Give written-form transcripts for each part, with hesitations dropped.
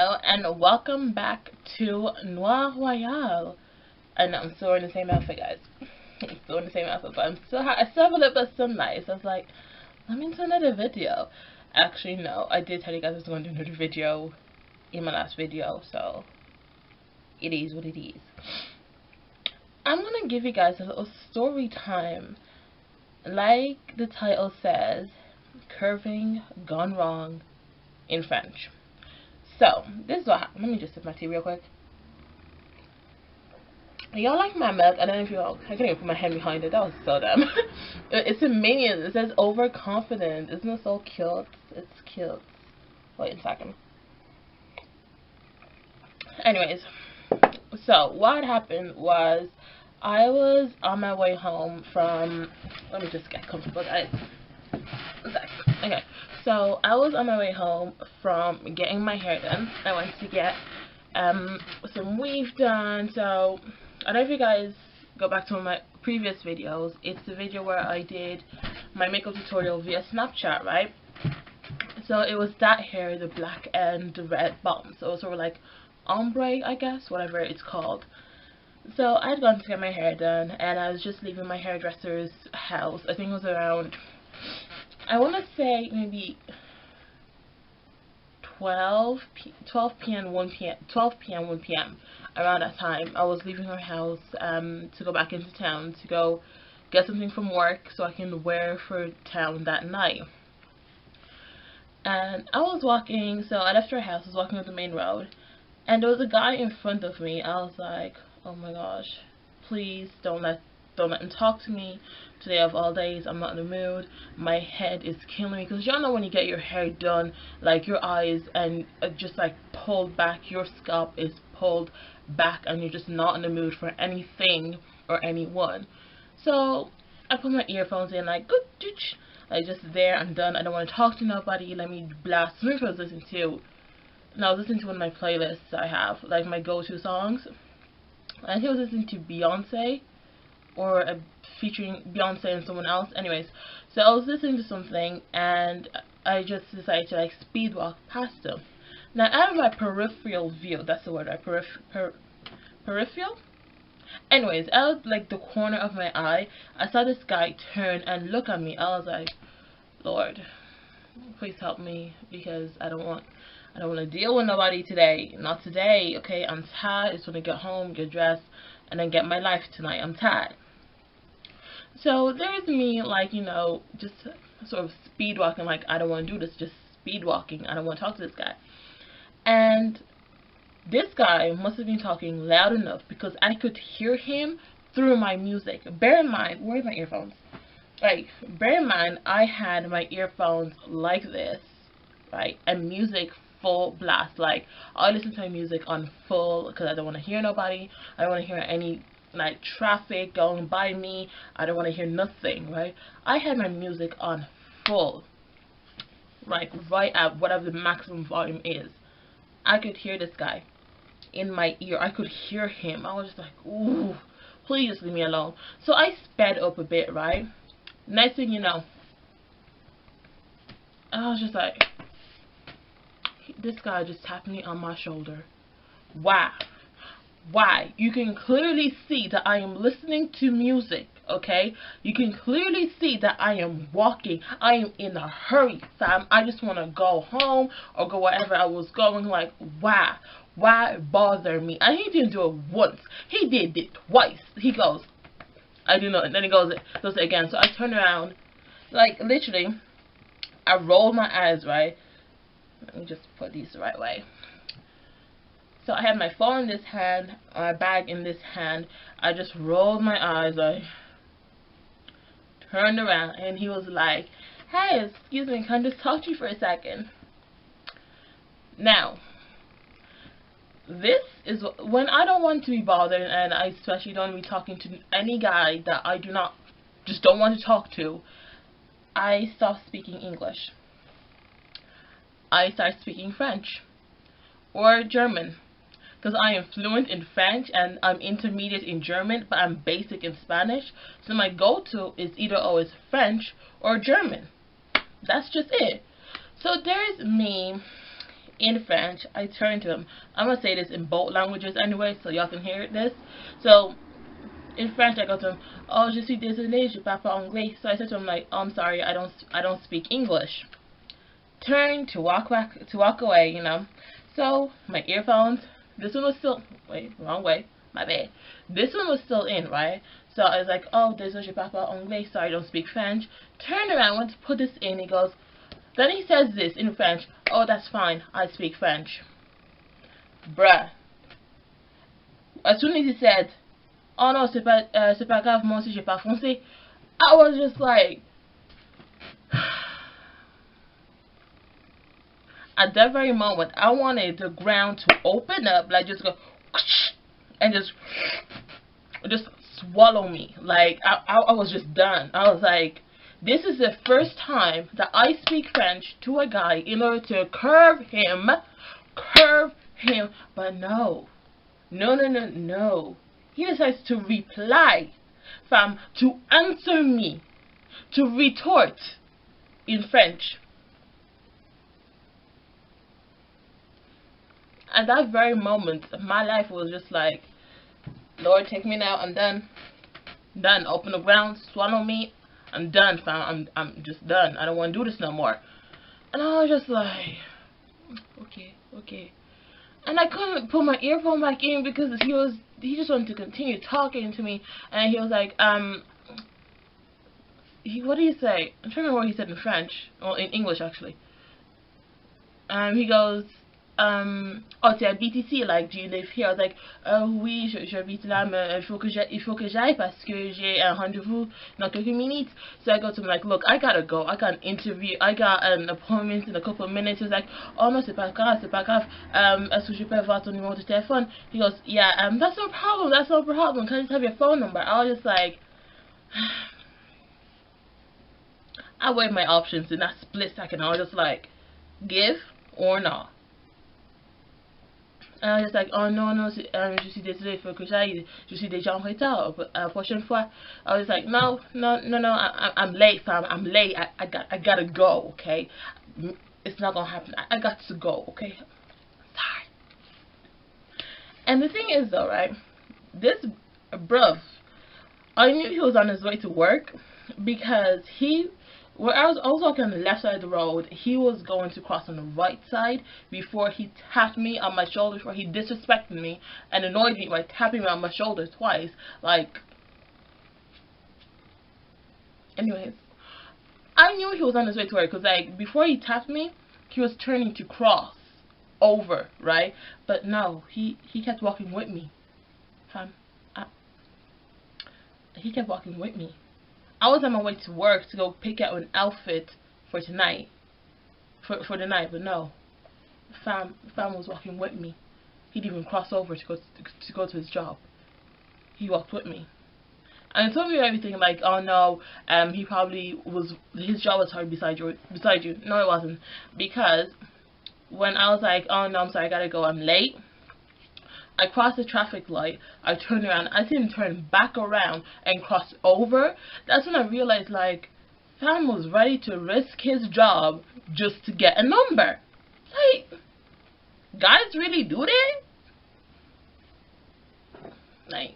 Hello and welcome back to Noir Royale. And I'm still in the same outfit, guys. I'm still in the same outfit, but I still have a little bit of sunlight. So I was like, let me do another video. Actually, no, I did tell you guys I was going to do another video in my last video, so it is what it is. I'm gonna give you guys a little story time. Like the title says, curving gone wrong in French. So, this is what happened. Let me just sip my tea real quick. Y'all like my milk? I don't know if y'all, I can't even put my hand behind it. That was so dumb. It's a minion. It says overconfident. Isn't it so cute? It's cute. Wait a second. Anyways, so what happened was I was on my way home from, let me just get comfortable, guys. Okay, so I was on my way home from getting my hair done. I went to get some weave done. So I don't know if you guys go back to one of my previous videos. It's the video where I did my makeup tutorial via Snapchat, right? So it was that hair, the black and the red bottom. So it was sort of like ombre, I guess, whatever it's called. So I had gone to get my hair done, and I was just leaving my hairdresser's house. I think it was around, I want to say maybe 12 p.m. 1 p.m. around that time. I was leaving her house to go back into town to go get something from work so I can wear for town that night. And I was walking, so I left her house, I was walking on the main road, and there was a guy in front of me. I was like, oh my gosh, please don't let him talk to me today of all days. I'm not in the mood. My head is killing me, because y'all know when you get your hair done, like your eyes and just like pulled back, your scalp is pulled back, and you're just not in the mood for anything or anyone. So I put my earphones in, like good ditch, like just there, I'm done. I don't want to talk to nobody. Let me blast. Maybe I was listening to, and I was listening to one of my playlists I have, like my go-to songs. I think I was listening to Beyonce, or featuring Beyonce and someone else. Anyways, so I was listening to something, and I just decided to like speed walk past them. Now out of my peripheral view, that's the word, right? Peripheral? Anyways, out of like the corner of my eye, I saw this guy turn and look at me. I was like, Lord, please help me, because I don't want to deal with nobody today. Not today, okay? I'm tired. I just want to get home, get dressed, and then get my life tonight. I'm tired. So there's me, like, you know, just sort of speed walking, like, I don't want to do this, just speed walking. I don't want to talk to this guy. And this guy must have been talking loud enough, because I could hear him through my music. Bear in mind, where's my earphones? Like, bear in mind, I had my earphones like this, right, and music full blast. Like, I listen to my music on full, because I don't want to hear nobody. I don't want to hear any like traffic going by me. I don't want to hear nothing, right? I had my music on full, like right at whatever the maximum volume is. I could hear this guy in my ear. I could hear him. I was just like, ooh, please leave me alone. So I sped up a bit, right? Next thing you know, I was just like, this guy just tapped me on my shoulder. Wow. Why? You can clearly see that I am listening to music, okay? You can clearly see that I am walking. I am in a hurry, fam. I just want to go home or go wherever I was going. Like, why? Why bother me? And he didn't do it once. He did it twice. He goes, I do not. And then he does it again. So I turned around. Like, literally, I rolled my eyes, right? Let me just put these the right way. So I had my phone in this hand, my bag in this hand. I just rolled my eyes. I turned around, and he was like, hey, excuse me, can I just talk to you for a second? Now, this is when I don't want to be bothered, and I especially don't want to be talking to any guy that I just don't want to talk to. I stop speaking English. I start speaking French or German, because I am fluent in French and I'm intermediate in German, but I'm basic in Spanish. So my go-to is either always French or German. That's just it. So there's me in French. I turned to him. I'm gonna say this in both languages anyway, so y'all can hear this. So in French, I go to him. Oh, je suis désolé, je parle pas anglais. So I said to him like, oh, I'm sorry, I don't speak English. Turn to walk back, to walk away, you know. So my earphones. This one was still, wait, wrong way, my bad. This one was still in, right? So I was like, oh, désolé, je parle pas anglais. Sorry, I don't speak French. Turn around, went to put this in. He goes. Then he says this in French. Oh, that's fine. I speak French. Bruh. As soon as he said, oh no, c'est pas grave, moi aussi j'ai pas français, I was just like, at that very moment, I wanted the ground to open up, like just go, and just swallow me. Like, I was just done. I was like, this is the first time that I speak French to a guy in order to curve him, but no. He decides to reply, fam, to answer me, to retort in French. At that very moment, my life was just like, Lord, take me now. I'm done. Open the ground, swallow me. I'm done, fam. I'm just done. I don't want to do this no more. And I was just like, okay. And I couldn't put my earphone back in because he just wanted to continue talking to me. And he was like, what did he say? I'm trying to remember what he said in French, or in English actually. He goes, oh, tu habites ici, like, do you live here? I was like, oui, j'habite là, mais il faut que j'aille parce que j'ai un rendezvous dans quelques minutes. So I go to him like, look, I gotta go. I got an interview. I got an appointment in a couple of minutes. He was like, oh no, c'est pas grave. Est-ce que je peux avoir ton numéro de téléphone? He goes, yeah, that's no problem. Can I just have your phone number? I was just like, I weighed my options in that split second. I was just like, give or not. And I was like, oh non, je suis désolée, il faut que j'aille, je suis déjà en retard, la prochaine fois. I was like, no, I'm late, fam, I'm late, I gotta go, okay? It's not gonna happen, I got to go, okay? Sorry. And the thing is though, right, this bruv, I knew he was on his way to work, because where I was walking on the left side of the road, he was going to cross on the right side before he tapped me on my shoulder, before he disrespected me and annoyed me by tapping me on my shoulder twice. Like, anyways, I knew he was on his way to work because, like, before he tapped me, he was turning to cross over, right? But no, he kept walking with me, fam. He kept walking with me. I was on my way to work to go pick out an outfit for tonight, for the night, but no, fam was walking with me. He didn't even cross over to go to his job. He walked with me, and he told me everything like, oh no, he probably his job was hard beside you. No, it wasn't, because when I was like, oh no, I'm sorry, I gotta go, I'm late. I crossed the traffic light, I turned around, I didn't turn back around and cross over. That's when I realized, like, fam was ready to risk his job just to get a number. Like, guys really do that? Like,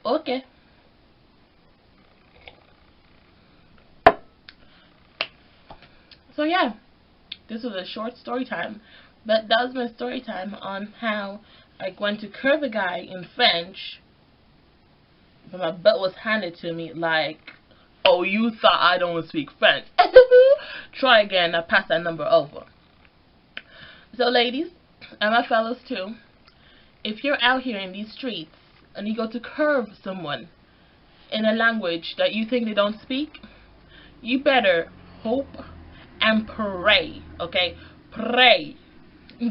okay. So yeah. This was a short story time, but that was my story time on how I went to curve a guy in French, but my butt was handed to me like, oh, you thought I don't speak French. Try again, I pass that number over. So ladies, and my fellows too, if you're out here in these streets and you go to curve someone in a language that you think they don't speak, you better hope and pray, okay? Pray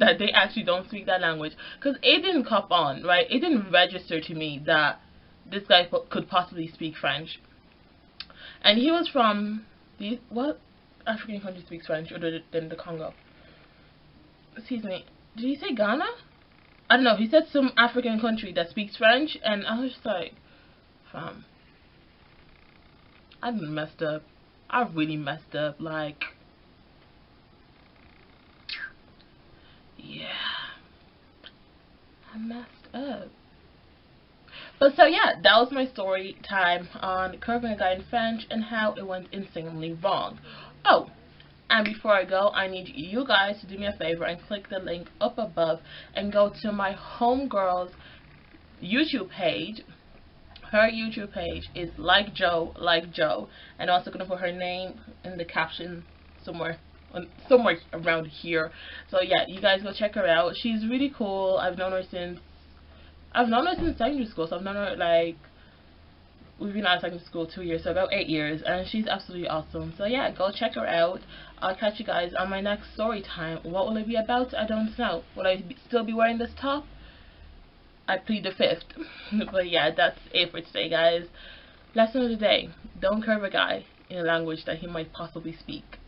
that they actually don't speak that language, because it didn't cop on, right? It didn't register to me that this guy could possibly speak French. And he was from what African country speaks French other than the Congo? Excuse me, did he say Ghana? I don't know, he said some African country that speaks French, and I was just like, fam, I done messed up. I really messed up. Like, yeah, I messed up. But so yeah, that was my story time on curving a guy in French and how it went insanely wrong. Oh, and before I go, I need you guys to do me a favor and click the link up above and go to my homegirl's YouTube page. Her YouTube page is like Joe, and I'm also gonna put her name in the caption somewhere, somewhere around here. So yeah, you guys go check her out. She's really cool. I've known her since secondary school, so I've known her like, we've been out of secondary school 2 years, so about 8 years, and she's absolutely awesome. So yeah, go check her out. I'll catch you guys on my next story time. What will it be about? I don't know. Will I still be wearing this top? I plead the fifth. But yeah, that's it for today, guys. Lesson of the day: don't curve a guy in a language that he might possibly speak.